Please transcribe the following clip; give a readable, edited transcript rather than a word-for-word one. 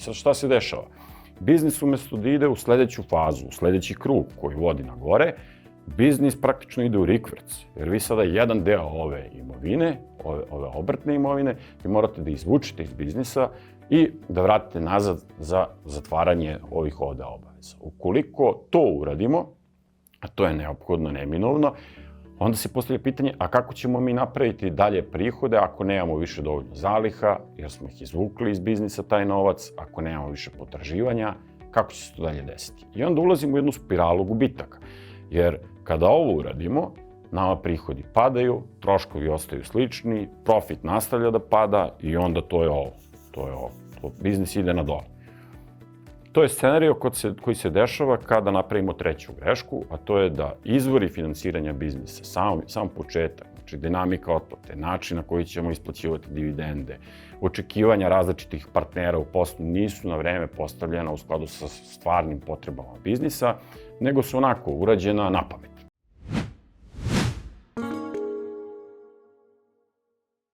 Sad šta se dešava? Biznis umjesto da ide u sledeću fazu, u sledeći krug koji vodi na gore, biznis praktično ide u rikverc. Jer vi sada jedan deo ove imovine, ove obrtne imovine, vi morate da izvučete iz biznisa i da vratite nazad za zatvaranje ovih ovde obaveza. Ukoliko to uradimo, a to je neophodno, neminovno, onda se postavlja pitanje, a kako ćemo mi napraviti dalje prihode ako nemamo više dovoljno zaliha, jer smo ih izvukli iz biznisa taj novac, ako nemamo više potraživanja, kako će se to dalje desiti? I onda ulazimo u jednu spiralu gubitaka, jer kada ovo uradimo, nama prihodi padaju, troškovi ostaju slični, profit nastavlja da pada i onda to je ovo. Biznis ide na dole. To je scenario koji se dešava kada napravimo treću grešku, a to je da izvori finansiranja biznisa, sam početak, znači dinamika otplate, način na koji ćemo isplaćivati dividende, očekivanja različitih partnera u poslu nisu na vreme postavljena u skladu sa stvarnim potrebama biznisa, nego su onako urađena na pamet.